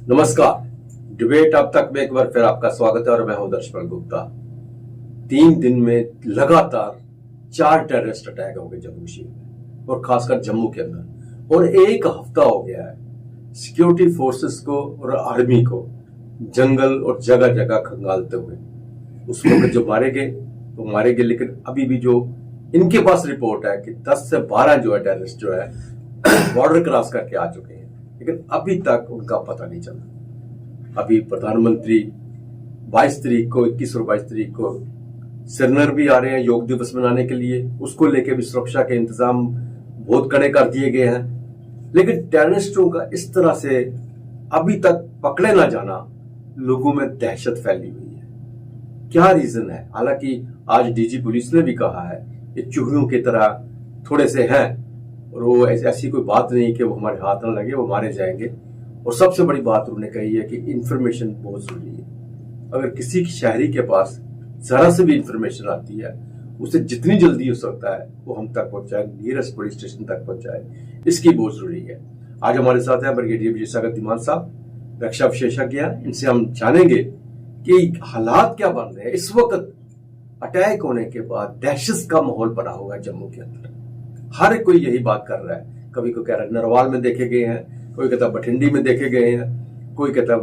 नमस्कार। डिबेट अब तक में एक बार फिर आपका स्वागत है और मैं हूं दर्शपाल गुप्ता। 3 दिन में लगातार 4 टेररिस्ट अटैक हो गए जम्मू कश्मीर में और खासकर जम्मू के अंदर, और 1 हफ्ता हो गया है सिक्योरिटी फोर्सेस को और आर्मी को जंगल और जगह जगह खंगालते हुए। उस वक्त जो मारे गए वो मारे गए, लेकिन अभी भी जो इनके पास रिपोर्ट है कि 10 से 12 जो है टेररिस्ट जो है बॉर्डर क्रॉस करके आ चुके हैं, लेकिन अभी तक उनका पता नहीं चला। अभी प्रधानमंत्री 22 तारीख को 21 और 22 तारीख को श्रीनगर भी आ रहे हैं योग दिवस मनाने के लिए। उसको लेके भी सुरक्षा के इंतजाम बहुत कड़े कर दिए गए हैं, लेकिन टेररिस्टों का इस तरह से अभी तक पकड़े ना जाना लोगों में दहशत फैली हुई है। क्या रीजन है? हालांकि आज डीजी पुलिस ने भी कहा है कि चूहियों की तरह थोड़े से हैं और वो ऐसी कोई बात नहीं कि वो हमारे हाथ न लगे, वो मारे जाएंगे। और सबसे बड़ी बात उन्होंने कही है कि इंफॉर्मेशन बहुत जरूरी है। अगर किसी शहरी के पास जरा से भी इंफॉर्मेशन आती है, उसे जितनी जल्दी हो सकता है वो हम तक पहुंचाए, नियरेस्ट पुलिस स्टेशन तक पहुंचाए, इसकी बहुत जरूरी है। आज हमारे साथ हैं ब्रिगेडियर विजय सागर धीमान साहब, रक्षा विशेषज्ञ हैं। इनसे हम जानेंगे कि हालात क्या बन रहे हैं इस वक्त। अटैक होने के बाद दहशत का माहौल बना हुआ है जम्मू के अंदर। हर कोई यही बात कर रहा है। कभी कोई कह रहा है नरवाल में देखे गए हैं, कोई कहता बठिंडी में देखे गए हैं, कोई कहता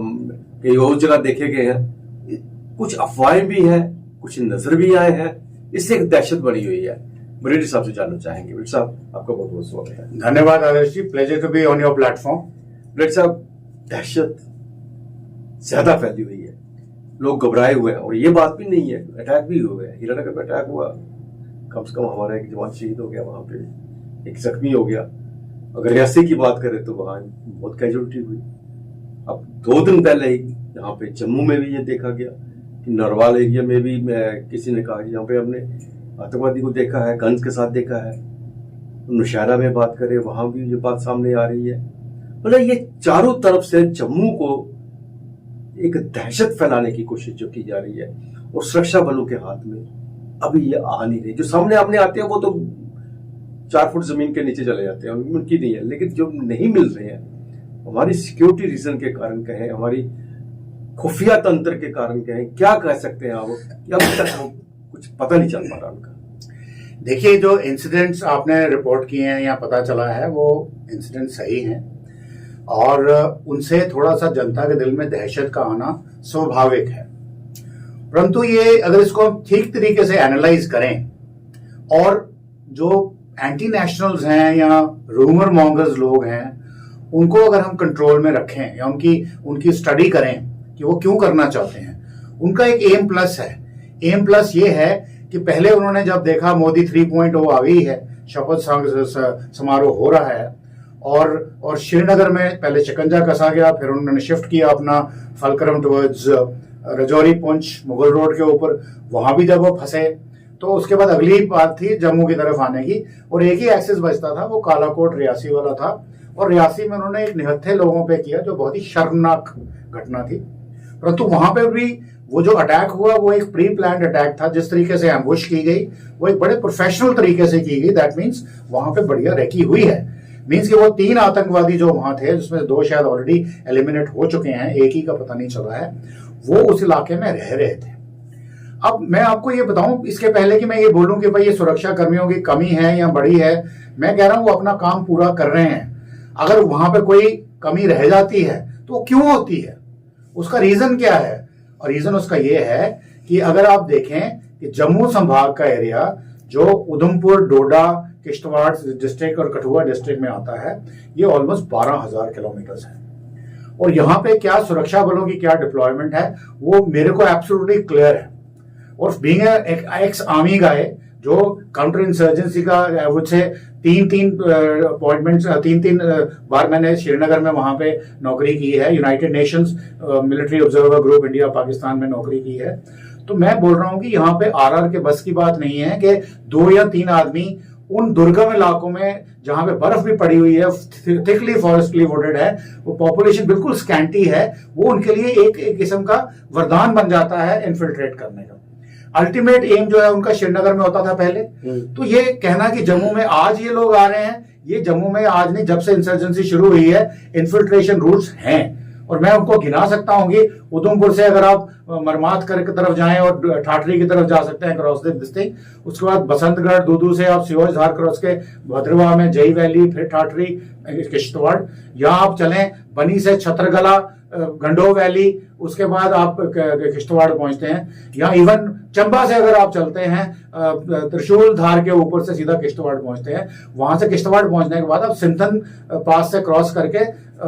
कई और जगह देखे गए हैं। कुछ अफवाहें भी हैं, कुछ नजर भी आए हैं। इससे एक दहशत बनी हुई है। ब्रिगेडियर साहब से जानना चाहेंगे। ब्रिगेडियर साहब, आपका बहुत बहुत स्वागत है। धन्यवाद Adarsh ji, pleasure to be on your platform. Brigadier साहब, दहशत ज्यादा फैली हुई है, लोग घबराए हुए हैं। और ये बात भी नहीं है, अटैक भी हुए हैं। हीरानगर में अटैक हुआ, कम से कम हमारा एक जवान शहीद हो गया, वहां पे एक जख्मी हो गया। अगर रियासी की बात करें तो वहां बहुत कैजुअलिटी हुई। अब 2 दिन पहले ही यहाँ पे जम्मू में भी ये देखा गया कि नरवाल एरिया में भी किसी ने कहा यहाँ पे हमने आतंकवादी को देखा है, गन्स के साथ देखा है। नौशहरा में बात करें, वहां भी ये बात सामने आ रही है। मतलब ये चारों तरफ से जम्मू को एक दहशत फैलाने की कोशिश जो की जा रही है, और सुरक्षा बलों के हाथ में अभी ये आ नहीं रही। जो सामने आपने आते हैं वो तो 4 फुट जमीन के नीचे चले जाते हैं, उनकी नहीं है। लेकिन जो नहीं मिल रहे हैं, हमारी सिक्योरिटी रीजन के कारण कहें, हमारी खुफिया तंत्र के कारण कहें, क्या कह सकते हैं आप? अभी तक कुछ पता नहीं चल पा रहा उनका। देखिए, जो इंसिडेंट्स आपने रिपोर्ट किए हैं या पता चला है, वो इंसिडेंट सही हैं और उनसे थोड़ा सा जनता के दिल में दहशत का आना स्वाभाविक है। परंतु ये अगर इसको हम ठीक तरीके से एनालाइज करें और जो एंटी नेशनल्स हैं या रूमर मॉन्गर्स लोग हैं, उनको अगर हम कंट्रोल में रखें या उनकी स्टडी करें कि वो क्यों करना चाहते हैं, उनका एक एम प्लस है। एम प्लस ये है कि पहले उन्होंने जब देखा मोदी 3.0 आ गई है, शपथ समारोह हो रहा है, और श्रीनगर में पहले शिकंजा कसा गया, फिर उन्होंने शिफ्ट किया अपना fulcrum towards Rajouri Poonch Mughal road के ऊपर। वहां भी जब वो फंसे तो उसके बाद अगली बात थी जम्मू की तरफ आने की, और एक ही एक्सेस बचता था, वो कालाकोट रियासी वाला था। और रियासी में उन्होंने एक निहत्थे लोगों पे किया जो बहुत ही शर्मनाक घटना थी। परंतु वहां पे भी वो जो अटैक हुआ वो एक प्री प्लान्ड अटैक था। जिस तरीके से एम्बुश की गई वो एक बड़े प्रोफेशनल तरीके से की गई। दैट मीन्स वहां पे बढ़िया रेकी हुई है। मीन्स कि वो 3 आतंकवादी जो वहां थे, जिसमें 2 शायद ऑलरेडी एलिमिनेट हो चुके हैं, एक ही का पता नहीं चला है, वो उस इलाके में रह रहे थे। अब मैं आपको ये बताऊं, इसके पहले कि मैं ये बोलूं कि भाई ये सुरक्षा कर्मियों की कमी है या बड़ी है, मैं कह रहा हूं वो अपना काम पूरा कर रहे हैं। अगर वहां पे कोई कमी रह जाती है तो वो क्यों होती है, उसका रीजन क्या है? और रीजन उसका ये है कि अगर आप देखें कि जम्मू संभाग का एरिया जो उधमपुर, डोडा, किश्तवाड़ डिस्ट्रिक्ट और कठुआ डिस्ट्रिक्ट में आता है, ये ऑलमोस्ट 12,000 किलोमीटर है। और यहाँ पे क्या सुरक्षा बलों की क्या डिप्लॉयमेंट है वो मेरे को एब्सोल्युटली क्लियर है। और बीइंग एक्स आर्मी गाय, जो काउंटर इंसर्जेंसी का वो से 3 अपॉइंटमेंट्स 3 बार मैंने श्रीनगर में वहां पे नौकरी की है, United Nations military observer group India Pakistan में नौकरी की है। तो मैं बोल रहा हूं कि यहाँ पे आरआर के बस की बात नहीं है कि 2 या 3 आदमी उन दुर्गम इलाकों में जहां पे बर्फ भी पड़ी हुई है, थिकली फॉरेस्टली वुडेड है, वो पॉपुलेशन बिल्कुल स्कैंटी है, वो उनके लिए एक किस्म का वरदान बन जाता है इन्फिल्ट्रेट करने का। अल्टीमेट एम जो है उनका श्रीनगर में होता था पहले। तो ये कहना कि जम्मू में आज ये लोग आ रहे हैं, ये जम्मू में आज नहीं, जब से इंसर्जेंसी शुरू हुई है इन्फिल्ट्रेशन रूट्स हैं। और मैं उनको गिना सकता हूँ कि उधमपुर से अगर आप मरमात कर की तरफ जाएं और ठाठरी की तरफ जा सकते हैं क्रॉस दिस थिंग, उसके बाद बसंतगढ़ दूदू से आप सियोज धार क्रॉस के भद्रवाह में जई वैली, फिर ठाठरी किश्तवाड़, यहाँ आप चलें बनी से छत्रगला गंडो वैली, उसके बाद आप किश्तवाड़ पहुंचते हैं, या इवन चंबा से अगर आप चलते हैं त्रिशूल धार के ऊपर से सीधा किश्तवाड़ पहुंचते हैं, वहां से किश्तवाड़ पहुंचने के बाद आप सिंथन पास से क्रॉस करके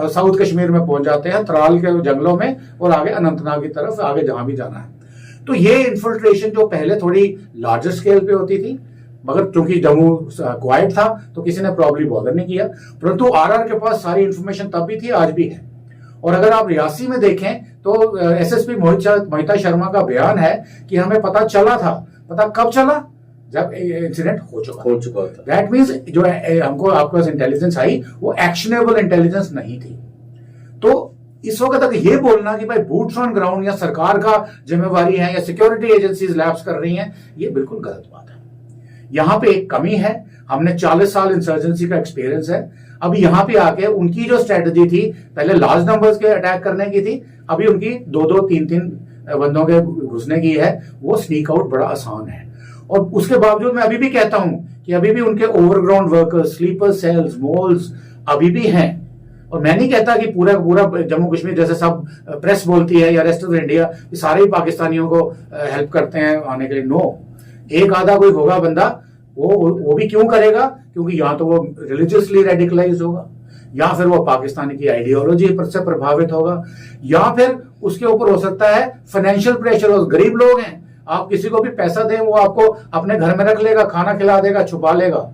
साउथ कश्मीर में पहुंच जाते हैं, त्राल के जंगलों में, और आगे अनंतनाग की तरफ आगे जहां भी जाना है। तो ये इन्फिल्ट्रेशन जो पहले थोड़ी लार्जर स्केल पे होती थी, मगर क्योंकि जम्मू क्वाइट था तो किसी ने प्रॉब्ली बॉदर नहीं किया, परंतु आरआर के पास सारी इंफॉर्मेशन तब भी थी, आज भी है। और अगर आप रियासी में देखें तो एसएसपी मोहिता शर्मा का बयान है कि हमें पता चला था। पता कब चला? जब इंसिडेंट हो चुका था। दैट मीन्स जो हमको आपके पास इंटेलिजेंस आई वो एक्शनेबल इंटेलिजेंस नहीं थी। तो इस वक्त तक ये बोलना कि भाई बूट्स ऑन ग्राउंड या सरकार का जिम्मेवारी है या सिक्योरिटी एजेंसीज लैप्स कर रही हैं, ये बिल्कुल गलत बात है। यहां पे एक कमी है, हमने 40 साल इंसर्जेंसी का एक्सपीरियंस है। अभी यहां पे आके उनकी जो स्ट्रेटजी थी, पहले लार्ज नंबर्स के अटैक करने की थी, अभी उनकी 2-2, 3-3 बंदों के घुसने की है। वो स्नीक आउट बड़ा आसान है, और उसके बावजूद मैं अभी भी कहता हूं कि अभी भी उनके overground workers, sleeper cells, moles अभी भी हैं। और मैं नहीं कहता कि पूरा जम्मू कश्मीर जैसे सब प्रेस बोलती है या रेस्ट ऑफ इंडिया सारे ही पाकिस्तानियों को हेल्प करते हैं आने के लिए। नो, एक आधा कोई होगा बंदा, वो भी क्यों करेगा? क्योंकि या तो वो रिलीजियसली रेडिकलाइज होगा, या फिर वो पाकिस्तानी की आइडियोलॉजी से प्रभावित होगा, या फिर उसके ऊपर हो सकता है फाइनेंशियल प्रेशर। गरीब लोग हैं, आप किसी को भी पैसा दें वो आपको अपने घर में रख लेगा, खाना खिला देगा, छुपा लेगा।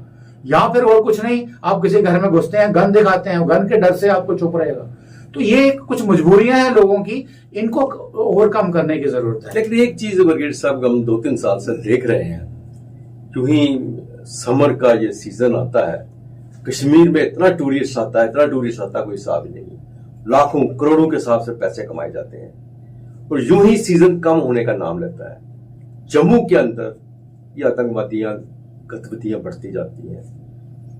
या फिर और कुछ नहीं, आप किसी घर में घुसते हैं, गन दिखाते हैं, गन के डर से आपको चुप रहेगा। तो ये कुछ मजबूरियां हैं लोगों की, इनको ओवरकम करने की जरूरत है। लेकिन एक चीज ब्रिगेड साहब हम 2-3 साल से देख रहे हैं, क्यों ही समर का ये सीजन आता है, कश्मीर में इतना टूरिस्ट आता है, कोई हिसाब ही नहीं। लाखों करोड़ों के हिसाब से पैसे कमाए जाते हैं, और यूं ही सीजन कम होने का नाम लेता है। जम्मू के अंदर ये आतंकवादियां गतिविधियां बढ़ती जाती हैं,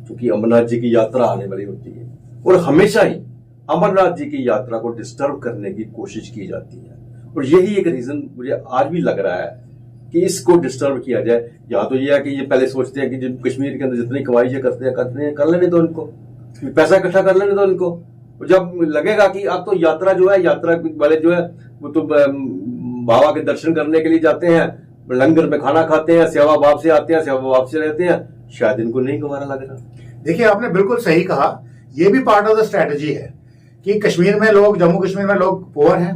क्योंकि अमरनाथ जी की यात्रा आने वाली होती है, और हमेशा ही अमरनाथ जी की यात्रा को डिस्टर्ब करने की कोशिश की जाती है। और यही एक रीजन मुझे आज भी लग रहा है कि इसको डिस्टर्ब किया जाए। या तो ये है कि ये पहले सोचते हैं कि कश्मीर के अंदर जितनी कमाई करते हैं कर लेने दो इनको, पैसा इकट्ठा कर लेने दो इनको। जब लगेगा कि अब तो यात्रा जो है, यात्रा वाले जो है वो तो बाबा के दर्शन करने के लिए जाते हैं, लंगर में खाना खाते हैं, सेवा भाव से आते हैं, सेवा भाव से रहते हैं, शायद इनको नहीं गवारा लग रहा। देखिए, आपने बिल्कुल सही कहा, ये भी पार्ट ऑफ द स्ट्रेटजी है कि कश्मीर में लोग, जम्मू कश्मीर में लोग पुअर हैं,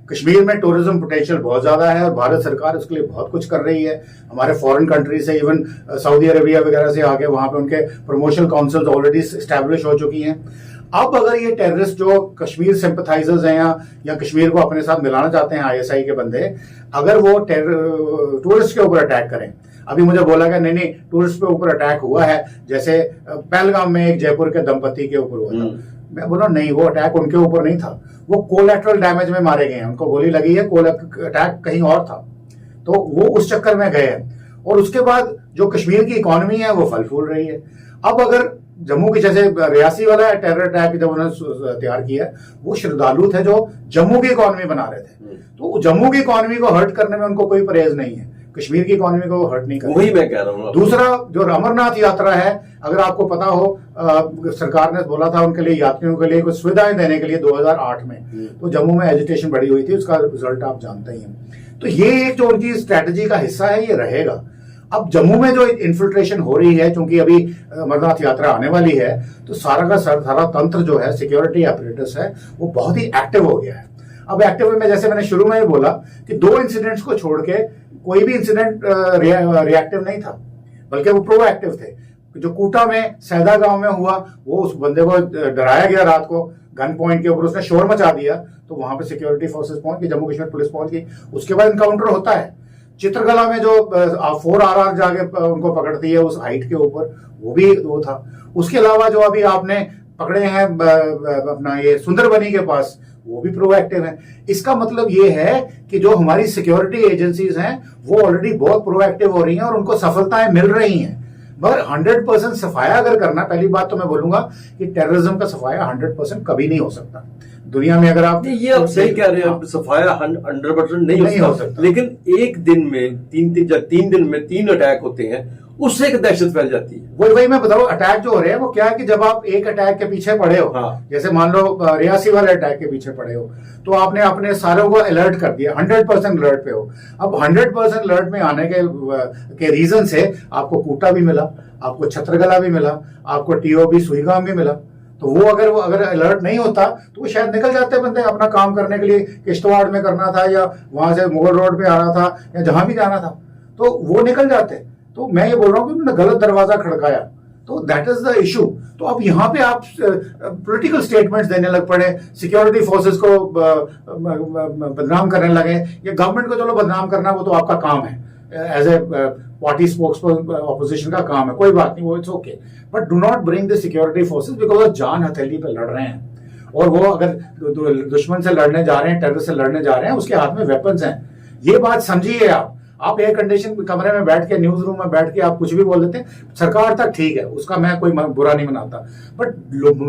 कश्मीर में टूरिज्म पोटेंशियल बहुत ज्यादा है, और भारत सरकार उसके लिए बहुत कुछ कर रही है। हमारे फॉरेन कंट्री से, इवन सऊदी अरेबिया वगैरह से आगे वहां पे उनके प्रमोशनल काउंसिल्स ऑलरेडी एस्टैब्लिश हो चुकी हैं। अब अगर ये टेररिस्ट जो कश्मीर सिंपथाइजर्स हैं या कश्मीर को अपने साथ मिलाना चाहते हैं, आईएसआई के बंदे, अगर वो टूरिस्ट के ऊपर अटैक करें, अभी मुझे बोला गया नहीं टूरिस्ट के ऊपर अटैक हुआ है, जैसे पहलगाम में एक जयपुर के दंपति के ऊपर हुआ था। मैं बोला नहीं, वो अटैक उनके ऊपर नहीं था, वो कोलैटरल डैमेज में मारे गए हैं, उनको गोली लगी है, अटैक कहीं और था, तो वो उस चक्कर में गए हैं। और उसके बाद जो कश्मीर की इकोनॉमी है वो फल फूल रही है। अब अगर जम्मू की, जैसे रियासी वाला टेरर अटैक जब उन्होंने तैयार किया, वो श्रद्धालु थे जो जम्मू की इकोनॉमी बना रहे थे, तो जम्मू की इकोनॉमी को हर्ट करने में उनको कोई परहेज नहीं है, कश्मीर की इकोनॉमी को हर्ट नहीं करना। वही मैं कह रहा हूँ। दूसरा, जो अमरनाथ यात्रा है, अगर आपको पता हो, सरकार ने बोला था उनके लिए, यात्रियों के लिए कुछ सुविधाएं देने के लिए 2008 में, तो जम्मू में एजिटेशन बड़ी हुई थी, उसका रिजल्ट आप जानते ही हैं। तो ये एक जो उनकी स्ट्रेटजी का हिस्सा है, ये रहेगा। अब जम्मू में जो इन्फिल्ट्रेशन हो रही है, क्योंकि अभी अमरनाथ यात्रा आने वाली है, तो सारा का सारा तंत्र जो है, सिक्योरिटी अपरेटस है, वो बहुत ही एक्टिव हो गया है। अब एक्टिव में, जैसे मैंने शुरू में ही बोला कि 2 इंसिडेंट्स को छोड़ के कोई भी इंसिडेंट रिएक्टिव नहीं था, बल्कि वो प्रोएक्टिव थे। जो कूटा में, सैदा गांव में हुआ, वो उस बंदे को डराया गया रात को गन पॉइंट के ऊपर, उसने शोर मचा दिया, तो वहां पे सिक्योरिटी फोर्सेस पहुंच गई, जम्मू कश्मीर पुलिस पहुंच गई। उसके बाद इनकाउंटर होता है। चित्रकला में जो 4RR जाके उनको पकड़ती है उस हाइट के ऊपर, वो भी वो था। उसके अलावा जो अभी आपने पकड़े हैं अपना ये सुंदरबनी के पास, वो भी प्रोएक्टिव है। इसका मतलब ये है कि जो हमारी सिक्योरिटी एजेंसीज हैं वो ऑलरेडी बहुत प्रोएक्टिव हो रही हैं और उनको सफलताएं मिल रही हैं। मगर 100% सफाया अगर करना, पहली बात तो मैं बोलूंगा कि टेररिज्म का सफाया 100% कभी नहीं हो सकता दुनिया में। अगर आप ये आप सही कह रहे हैं, सफाया 100% नहीं हो सकता, लेकिन एक दिन में तीन दिन में 3 अटैक होते हैं, उससे एक दहशत फैल जाती है। वही मैं बताऊं, अटैक जो हो रहे हैं वो क्या है कि जब आप एक अटैक के पीछे पड़े हो, जैसे मान लो रियासी वाले अटैक के पीछे पड़े हो, तो आपने अपने सारों को अलर्ट कर दिया, 100% अलर्ट पे हो। अब 100% अलर्ट में आने के रीजन से आपको कूटा भी मिला, आपको छत्रगला भी मिला, आपको टीओबी सुईगाम भी मिला। तो वो अगर अलर्ट नहीं होता तो वो शायद निकल जाते बंदे अपना काम करने के लिए, किश्तवाड़ में करना था या वहां से मुगल रोड पे आना था या जहां भी जाना था, तो वो निकल जाते। तो मैं ये बोल रहा हूँ कि उन्होंने गलत दरवाजा खड़काया, तो दैट इज द इशू। तो अब यहाँ पे आप पॉलिटिकल स्टेटमेंट्स देने लग पड़े, सिक्योरिटी फोर्सेस को बदनाम करने लगे, या गवर्नमेंट को चलो बदनाम करना वो तो आपका काम है, as a party spokesperson opposition का काम है, कोई बात नहीं, वो it's okay, but do not bring the security forces, because वो जान हथेली पे लड़ रहे हैं, और वो अगर दुश्मन से लड़ने जा रहे हैं, टेरर से लड़ने जा रहे हैं, उसके हाथ में वेपन्स हैं। ये बात समझिए आप एयर कंडीशन कमरे में बैठ के, न्यूज रूम में बैठ के आप कुछ भी बोल देते हैं, सरकार तक ठीक है, उसका मैं कोई बुरा नहीं मनाता, बट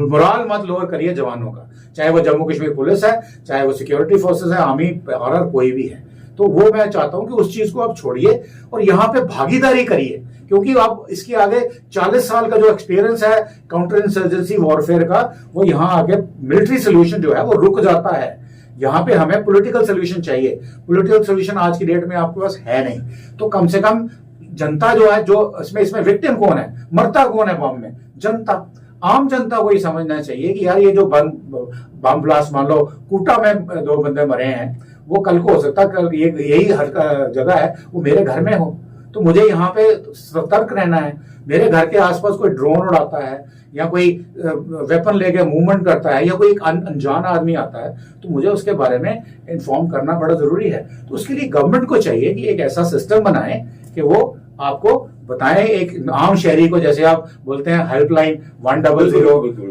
मोराल मत लोअर करिए जवानों का, चाहे वो जम्मू कश्मीर पुलिस है, चाहे वो सिक्योरिटी फोर्सेस है, आर्मी और कोई भी है। तो वो मैं चाहता हूं कि उस चीज को आप छोड़िए और यहाँ पे भागीदारी करिए, क्योंकि आप इसके आगे 40 साल का जो एक्सपीरियंस है काउंटर इंसर्जेंसी वॉरफेयर का, वो यहाँ आगे मिलिट्री सोल्यूशन जो है वो रुक जाता है। यहाँ पे हमें पॉलिटिकल सोल्यूशन चाहिए। पॉलिटिकल सोल्यूशन आज की डेट में आपके पास है नहीं, तो कम से कम जनता जो है, जो इसमें विक्टिम कौन है, मरता कौन है बम में? जनता। आम जनता को ये समझना चाहिए कि यार ये जो बम ब्लास्ट, मान लो कूटा में 2 बंदे मरे हैं, वो कल को हो सकता है यही जगह है वो मेरे घर में हो, तो मुझे यहाँ पे सतर्क रहना है। मेरे घर के आसपास कोई ड्रोन उड़ाता है या कोई वेपन लेके मूवमेंट करता है या कोई एक अनजान आदमी आता है, तो मुझे उसके बारे में इन्फॉर्म करना बड़ा जरूरी है। तो उसके लिए गवर्नमेंट को चाहिए कि एक ऐसा सिस्टम बनाए कि वो आपको बताएं, एक आम शहरी को, जैसे आप बोलते हैं हेल्पलाइन 100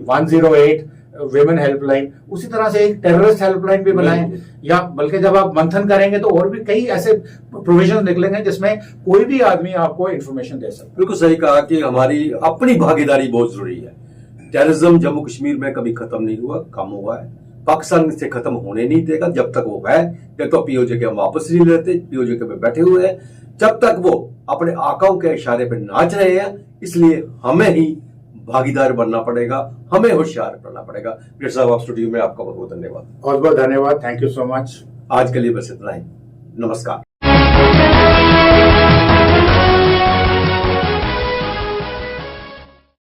108 विमेन हेल्पलाइन, उसी तरह से एक टेररिस्ट हेल्पलाइन भी बनाएं, या बल्कि जब आप मंथन करेंगे तो और भी कई ऐसे प्रोविजन निकलेंगे जिसमें कोई भी आदमी आपको इंफॉर्मेशन दे सकता है। बिल्कुल सही कहा कि हमारी अपनी भागीदारी बहुत जरूरी है। टेररिज्म जम्मू कश्मीर में कभी खत्म नहीं हुआ, कम हुआ है, पाकिस्तान से खत्म होने नहीं देगा जब तक वो है। जब तो पीओजे के हम वापस नहीं लेते, पीओजे के में बैठे हुए हैं, जब तक वो अपने आकाओं के इशारे पर नाच रहे हैं, इसलिए हमें ही भागीदार बनना पड़ेगा, हमें होशियार बनना पड़ेगा। पीटर साहब, आप स्टूडियो में, आपका बहुत बहुत धन्यवाद। बहुत बहुत धन्यवाद, थैंक यू सो मच। आज के लिए बस इतना ही, नमस्कार।